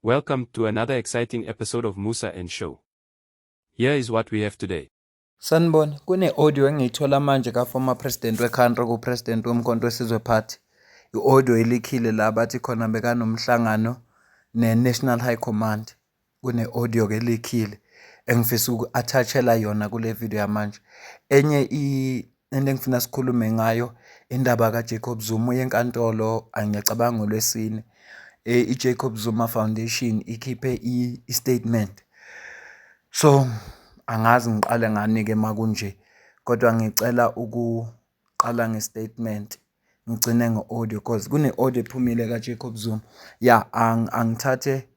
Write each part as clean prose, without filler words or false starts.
Welcome to another exciting episode of Musa and Show. Here is what we have today. Sanibona, kune-audio engiyithola manje ka-former president we-country ku-president womkhonto wesizwe party. I-audio elikhile la bathi khona bekanomhlangano ne-National High Command. Kune-audio-ke elikhile engifisa uku-attachela yona kule video yamanje. Enye into engifuna sikhulume ngayo indaba kaJacob Zuma uye enkantolo, ngiyacabanga ngoLwesine. I-Jacob Zuma Foundation ikhiphe i-statement. So angazi ngiqale ngani-ke makunje, kodwa ngicela ukuqala nge-statement ngigcine nge-audio because kune-audio ephumile kaJacob Zuma. Ya, angithathe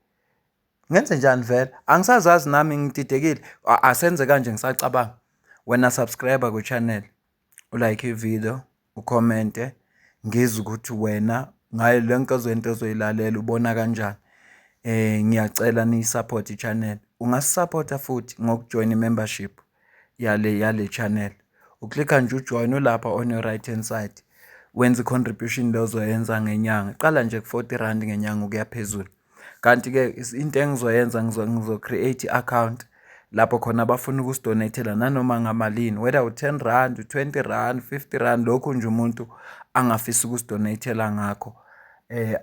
ngenze njani vele angisazazi nami ngididekile. Asenze kanje ngisacabanga. Wena subscriber ku-channel, ulike i-video, ucommente, ngizwe ukuthi wena ngayo le nkonzo ozoyilalela ubona kanjani. Ngiyacela ni-support i-channel. Ungasupporta futhi ngokujoin i-membership yale channel. Uklikha nje ujoin ulapha on your right hand side. Wenza i-contribution le ozoyenza ngenyanga. Qala nje ku-R40 ngenyanga ukuya phezulu. Kanti-ke into engizoyenza ngizo-create i-account lapho khona abafuna ukusidonatela nanoma ngamalini, whether u-10 rand, u-20 rand, 50 rand, lokhu nje umuntu angafisa ukusidonatela ngakho.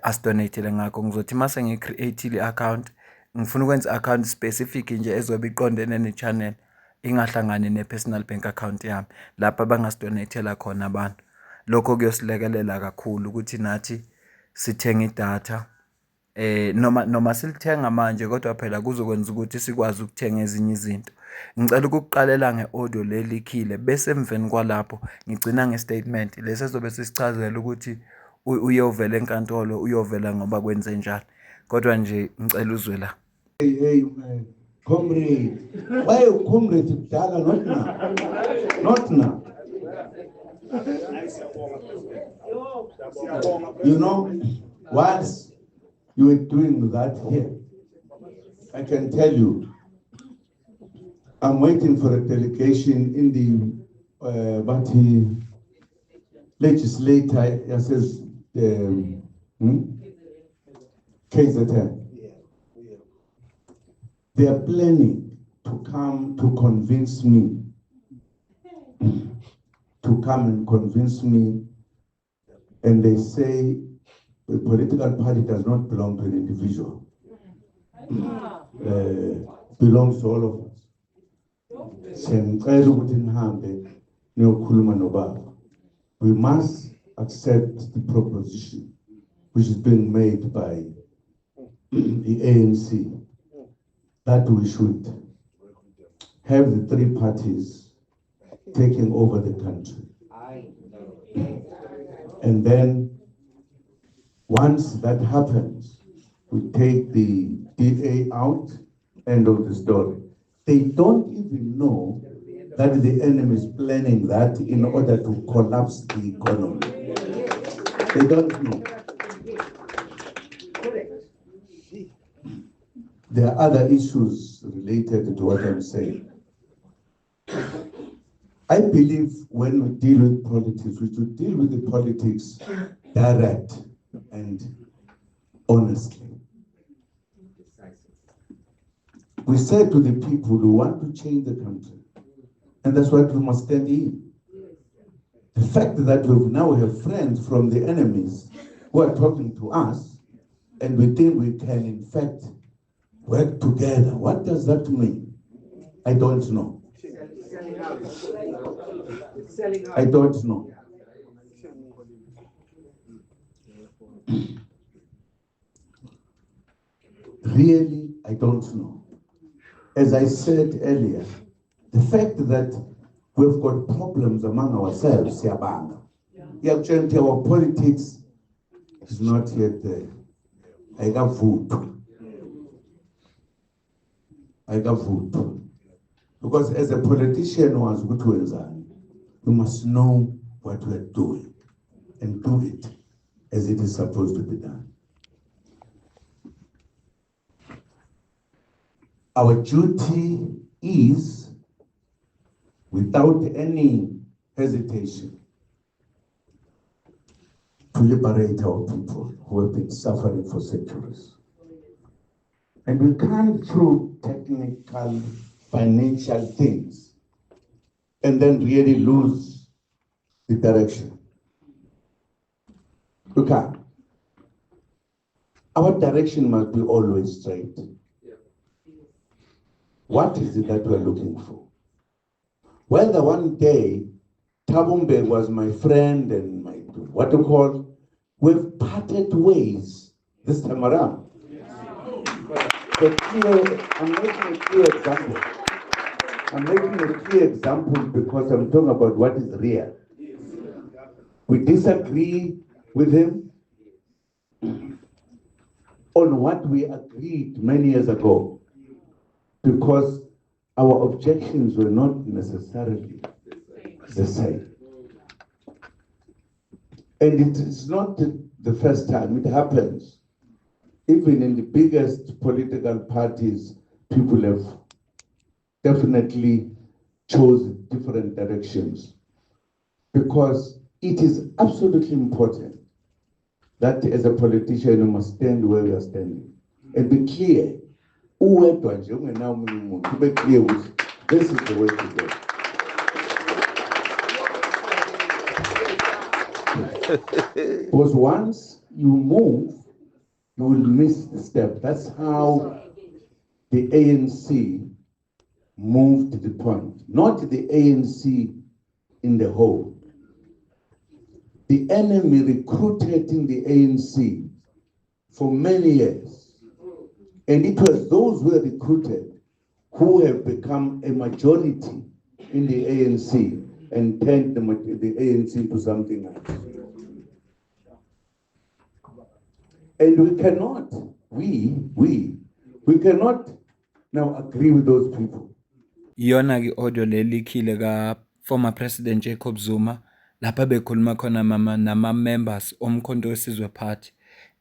Asidonatele ngakho. Ngizothi mase ngi-create-ile i-account, ngifuna ukwenza i-account specific nje ezobe iqondene ne-channel, ingahlangani ne-personal bank account yami lapha bangasidonatela khona abantu. Lokho kuyosilekelela kakhulu ukuthi nathi sithenge idatha. Noma silithenga manje kodwa phela kuzokwenza ukuthi sikwazi ukuthenga ezinye izinto. Ngicela ukukuqalela nge-audio lelikhile bese emveni kwalapho ngigcina nge-statement lesi ezobe sisichazela ukuthi uyovela enkantolo, uyovela ngoba kwenze njani. Kodwa nje ngicela uzwe la. Hey, comrade. Why you comrade kudala, not now? Not now. You know, once you were doing that here, I can tell you, I'm waiting for a delegation in the Bati legislature, says KZN. They are planning to come to convince me, and they say a political party does not belong to an individual. Belongs to all of us. We must accept the proposition which is being made by the ANC that we should have the three parties taking over the country. And then once that happens, we take the DA out, end of the story. They don't even know that the enemy is planning that in order to collapse the economy. They don't know. There are other issues related to what I'm saying. I believe when we deal with politics, we should deal with the politics direct and honestly. We said to the people who want to change the country, and that's what we must stand in. The fact that we have friends from the enemies who are talking to us, and we think we can in fact work together. What does that mean? I don't know. I don't know. Really, I don't know. As I said earlier, the fact that we've got problems among ourselves, our politics is not yet there. I got vote. Because as a politician who has good ways, we must know what we're doing and do it as it is supposed to be done. Our duty is, without any hesitation, to liberate our people who have been suffering for centuries. And we can't through technical financial things and then really lose the direction. We can't. Our direction must be always straight. What is it that we're looking for? Whether one day Thabo Mbeki was my friend and my, we've parted ways this time around. I'm making a clear example. I'm making a clear example because I'm talking about what is real. We disagree with him on what we agreed many years ago because our objections were not necessarily the same. And it is not the first time it happens. Even in the biggest political parties, people have definitely chosen different directions because it is absolutely important that as a politician you must stand where you are standing and be clear. To be clear with this is the way to go. Because once you move, you will miss the step. That's how the ANC moved to the point, not the ANC in the whole. The enemy recruited in the ANC for many years. And it was those who were recruited who have become a majority in the ANC and turned the ANC into something else. And we cannot now agree with those people. Iyona ke audio lelikhile ka former President Jacob Zuma lapha bekhuluma khona nama members omkhonto wesizwe party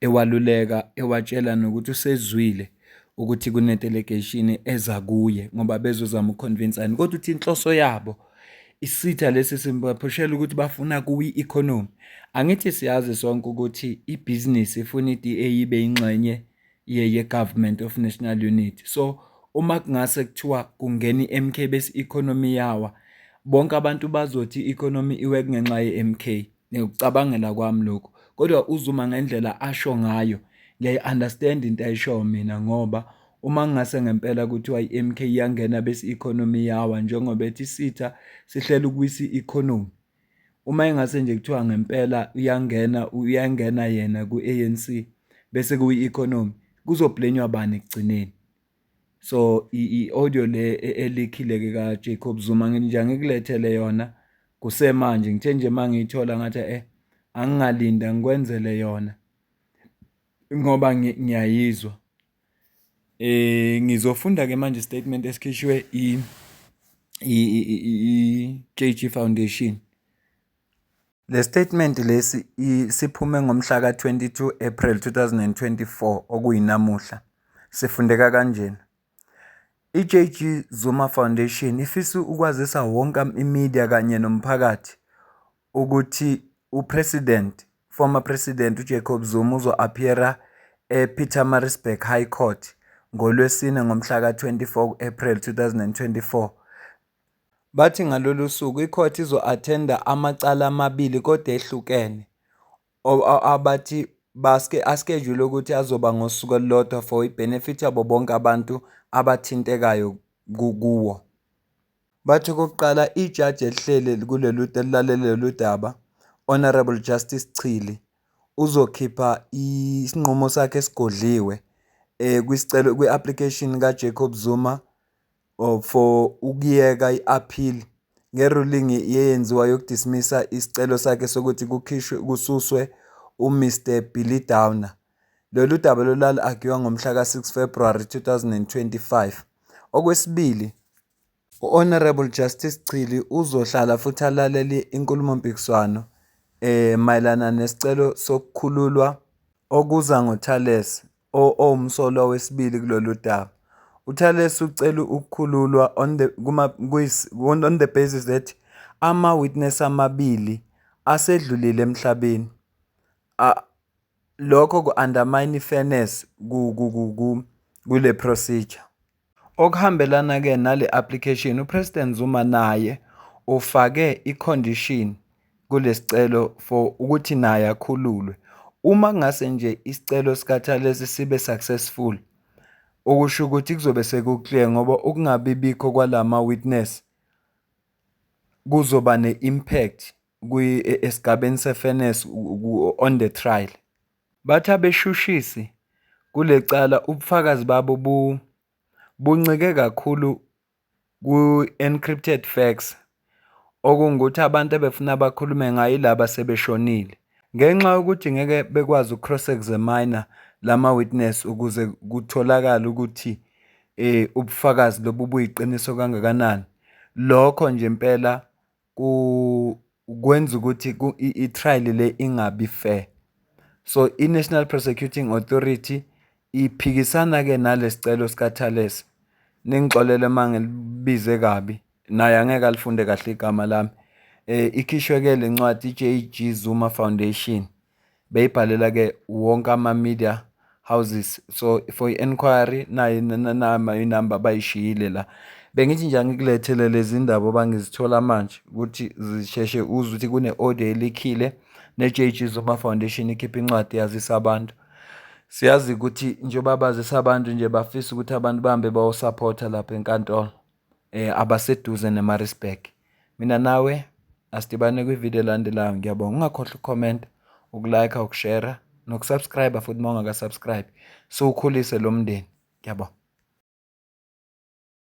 ewaluleka ewatshela nokuthi usezwile ukuthi kune delegation eza kuye ngoba bezozama ukuconvince ani kodwa uthi inhloso yabo isitha lesi simbaphushela ukuthi bafuna kuyi economy. Angithi siyazi sonke ukuthi ibusiness ifuna iDA ibe ingxenye ye government of national unity. So uma kungase kuthiwa kungena iMK bese economy yawa bonke abantu bazothi economy iwe kungenxa yeMK. Ngikucabangela kwami lokho. Kodwa uZuma ngendlela asho ngayo ngiyayi-understand into ayisho mina ngoba uma ngase ngempela kuthiwa iMK iyangena bese economy yawa njengoba ethi sitha sihlela ukuyisa economy. Uma engase nje kuthiwa ngempela uyangena yena ku-ANC bese kuyi-economy kuzoblenywa bani ekugcineni. So i-audio le elikhile ka Jacob Zuma nje ngikulethele yona kusemanje ngithe nje mangiyithola ngathi angingalinda ngikwenzele yona ngoba ngiyayizwa. Ngizofunda ke manje statement esikhishwe i-JG Foundation. Le statement lesi siphume ngomhla ka 22 April 2024 okuyinamuhla. Sifundeka kanjena. I-JG Zuma Foundation ifisa ukwazisa wonke imedia kanye nomphakathi ukuthi former president uJacob Zuma uzo-appeara ePietermaritzburg High Court ngoLwesine ngomhla ka 24 April 2024. Bathi ngalolu suku icourt izo-attenda amacala amabili kodwa ehlukene abathi aschedule ukuthi azoba ngosuku olulodwa for i-benefit yabo bonke abantu abathintekayo kuwo. Bathi kokuqala ijaji elihlele elilalele lolu daba Honorable Justice Chili uzokhipha isinqumo sakhe esigodliwe kwisicelo kwi-application kaJacob Zuma for ukuyeka i-appeal ngeruling eyenziwa yokudismissa isicelo sakhe sokuthi kususwe uMr Billy Downer. Lolu daba lolali-argywa ngomhla ka 6 February 2025. Okwesibili, u-Honorable Justice Chili uzohlala futhi alalele inkulumo-mpikiswano mayelana nesicelo sokukhululwa okuza ngoThales owumsolwa wesibili kulolu daba. uThales ucela ukukhululwa on the basis that ama-witness amabili asedlulile emhlabeni. Lokho ku-undermine fairness kule procedure. Okuhambelana-ke nale application, uPresident Zuma naye ufake i-condition kulesicelo for ukuthi naye akhululwe. Uma kungase nje isicelo sikaThalesi sibe successful, okusho ukuthi kuzobe sekuclear ngoba ukungabibikho kwalama-witness kuzoba ne-impact esigabeni se-fairness on the trial. Bathi abeshushisi kule cala ubufakazi babo buncike kakhulu ku-encrypted facts, okungukuthi abantu ebefuna bakhulume ngayo yilaba sebeshonile. Ngenxa yokuthi ngeke bekwazi uku-cross-examine lama-witness ukuze kutholakale ukuthi ubufakazi lobu buyiqiniso kangakanani. Lokho nje impela kwenza ukuthi i-trial le ingabi fair. So i-National Prosecuting Authority iphikisana-ke nalesicelo sikaThalesi. Ningixolele mangilibize kabi, naye angeke alifunde kahle igama lami. Ikhishwe-ke le ncwadi i-J.G. Zuma Foundation. Beyibhalela-ke wonke ama-media houses. So for i-enquiry nayo inamba bayishiyile la. Bengithi nje angikulethele lezi ndaba abangizithola manje ukuthi zisheshe uzwe ukuthi kune-audio elikhile ne-J.G. Zuma Foundation ikhipha incwadi yazisa abantu. Siyazi ukuthi njengoba bazisa abantu nje bafisa ukuthi abantu bahambe bayosupport lapha enkantolo. Abaseduze neMaritzburg. Mina nawe asidibane kwivideo elandelayo. Ngiyabonga. Ungakhohlwa ucomment, ukulike, ukushare nokusubscribe futhi uma ungakasubscribe. So ukhulise lo mndeni. Ngiyabonga.